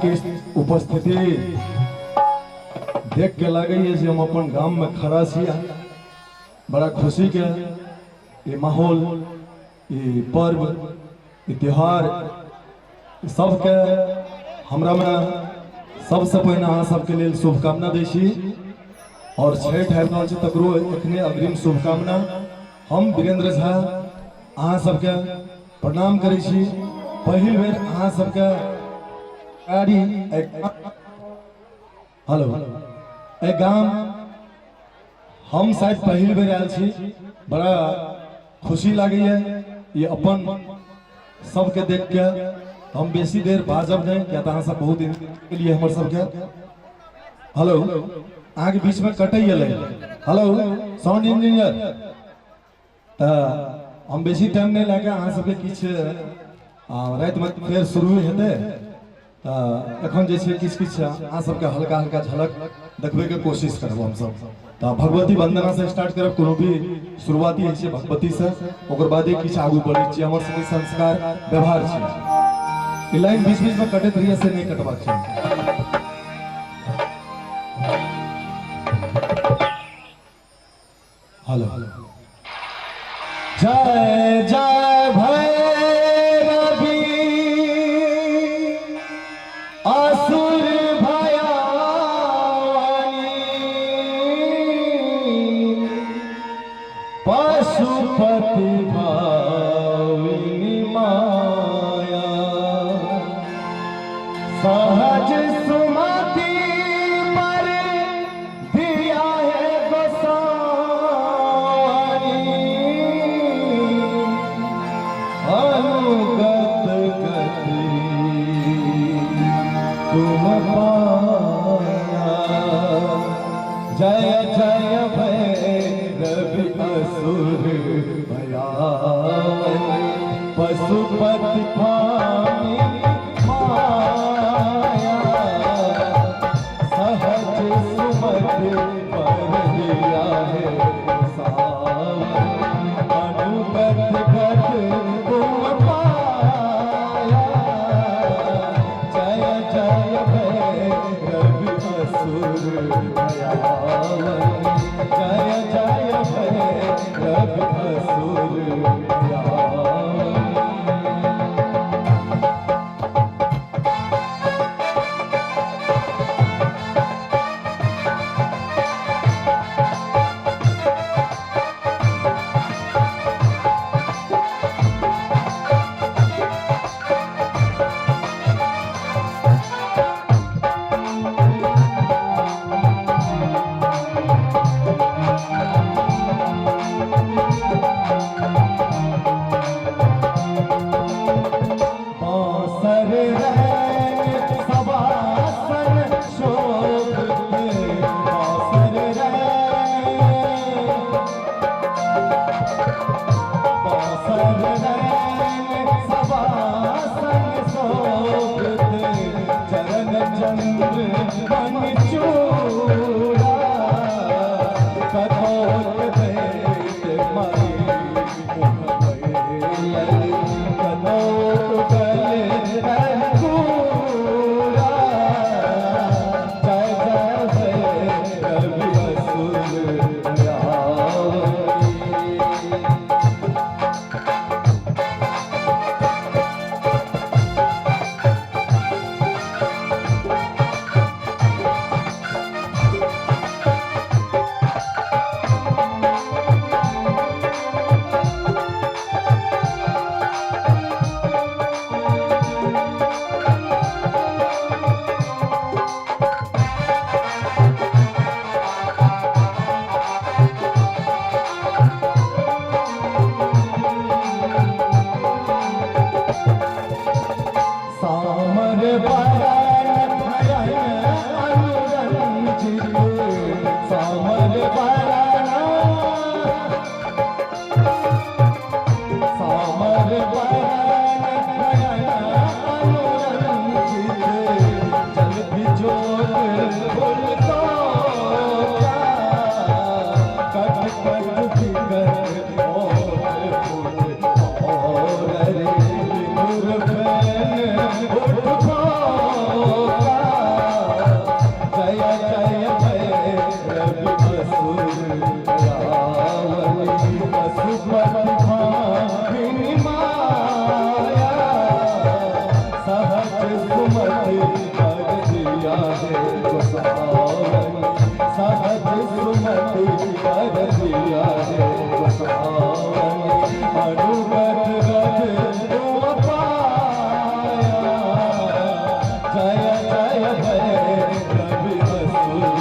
के उपस्थिति देख के लगे जे हम अपन गांव में खड़ा छी। बड़ा खुशी के ये माहौल, ये पर्व, ये त्योहार सबके हमरा में सबसे पहले अहाँ सबके लिए शुभकामना दै छी। और छठ आबि रहल छै तकरो एखने अग्रिम शुभकामना। हम वीरेंद्र झा अहाँ सबके प्रणाम करै छी। पहिल बेर अहाँ सबके हेलो ए गाम हम शायद पहिल बेर आयल छी। बड़ा खुशी लगे ये अपन सबके देख के। हम बेसी देर बाजब नहीं क्या अहाँ सब बहुत दिन के लिए हमर सबके हेलो अहाँ के बीच में कटै हेलो साउंड इंजीनियर हम बेसी टाइम नहीं लगे अहाँ सबके किछ रात में फिर शुरू हेतै। एखन जे छै किछ अहाँ सबके हल्का हल्का झलक देखबे के कोशिश करब हम सब। तो भगवती वंदना से स्टार्ट करब। कोनो भी शुरुआती है छै भगवती से, ओकर बादे किछ आगू बढ़ै छी। हमर सबके संस्कार व्यवहार छै। ई लाइन बीच बीच में कटैत रहिए से नहीं कटबाक छै। हेलो जय जय भैरवी असुर भयानी पशुपति भाविनी माया सहज सुमति पर दिया है गोसाई अनुगत गति तुम पाया। जय जय भैरवी असुर भयानी पशुपति भामिनी माया सहज सुमति पर दिया है सावन अनुगत गति तुम पाया। जय जय भैरवी असुर भयानी जय जय भैरवी असुर भयानी। Oh सहज सुमति कर दिया है अनुगत गत तुम पाया जय जय जय कवि असुर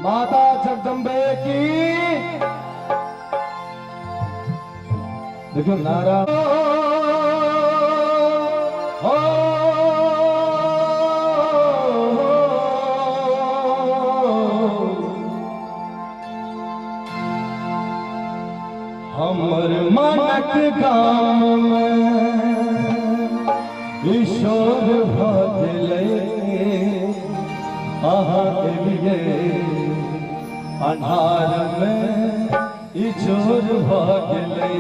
माता जगदम्बे की देखो नारा हमर मनक गाम में ईश्वर भजले आहा एलिए अन्हार में ईश्वर भजले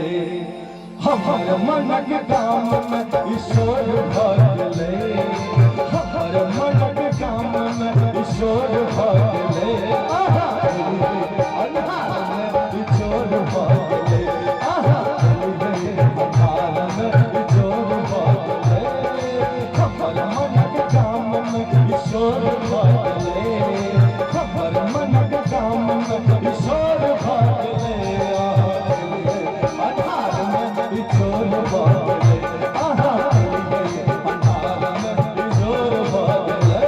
हमर मनक गाम में ईश्वर भजले हमर मनक गाम में ईश्वर भजले आहा अन्हार में ईश्वर भजले आहा अन्हार में ईश्वर भजले हमर मनक गाम में ईश्वर भजले हमर मनक गाम में ईश्वर भजले अन्हार में ईश्वर भजले आहा अन्हार में ईश्वर भजले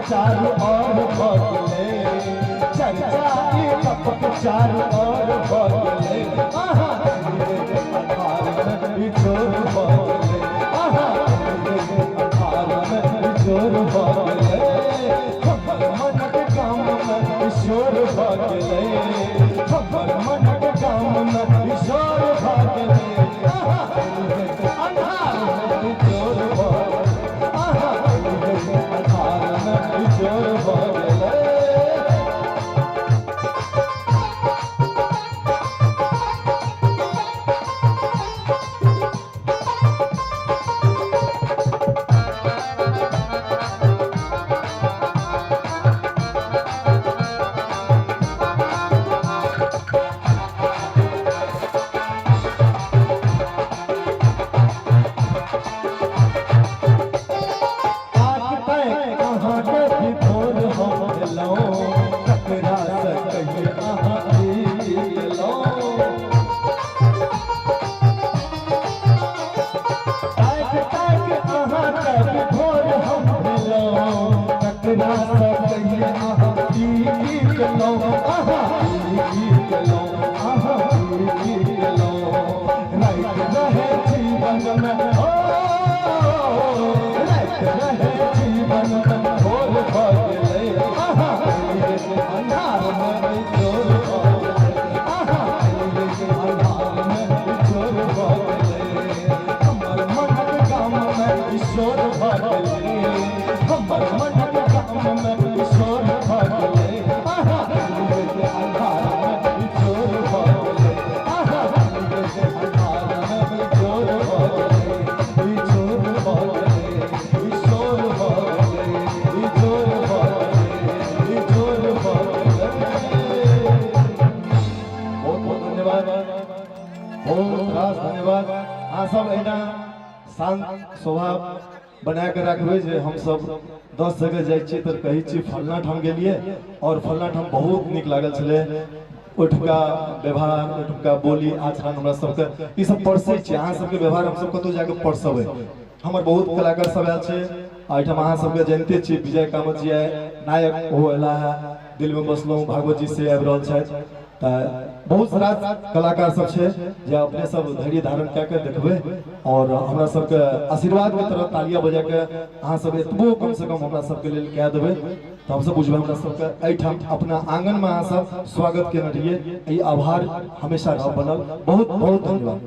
चारों ओर बदले चर्चा की लपक चारों ओर बदले आहा अन्हार में ईश्वर बदले आहा अन्हार में ईश्वर बदले हमर मनक गाम में ईश्वर बदले हमर मनक गाम में ईश्वर बदले आहा अन्हार में ईश्वर बदले आहा अन्हार में ईश्वर बदले किशोर भागले हमर मन के काम में किशोर भागले आहा दिल के अंधार में किशोर भागले आहा दिल के अंधार में किशोर भागले किशोर भागले किशोर भागले किशोर भागले किशोर भागले। बहुत धन्यवाद, बहुत धन्यवाद। अहाँ सब एना शांत स्वभाव बना के रखबे जे हम सब 10 जगह जाय छी त कहै छी फलना ठाम गेलिए और फलना ठाम बहुत निक लागल छले, ओठका व्यवहार ओठका बोली आचरण हमरा सबके ई सब परसै छी। अहाँ सबके व्यवहार हम सब कतौ जाके परसबै। हमर बहुत कलाकार सब आयल छै एहिठाम, अहाँ सबके जानते छी विजय कामत जी नायक ओ एला है, दिल में बसलो भागवत जी से आबि रहल छथि। बहुत सारा कलाकार सब छे जे अपने सब धैर्य धारण कऽ के देखबे और हमरा सबके आशीर्वाद के तरह तालियां बजा के अहाँ सब एतबो कम से कम हमरा सबके लेल कऽ देबै तो हम सब बुझबै हमरा सबके एहिठाम अपना आंगन में अहाँ सब स्वागत केने रहिए। ई आभार हमेशा रह बनल। बहुत बहुत धन्यवाद।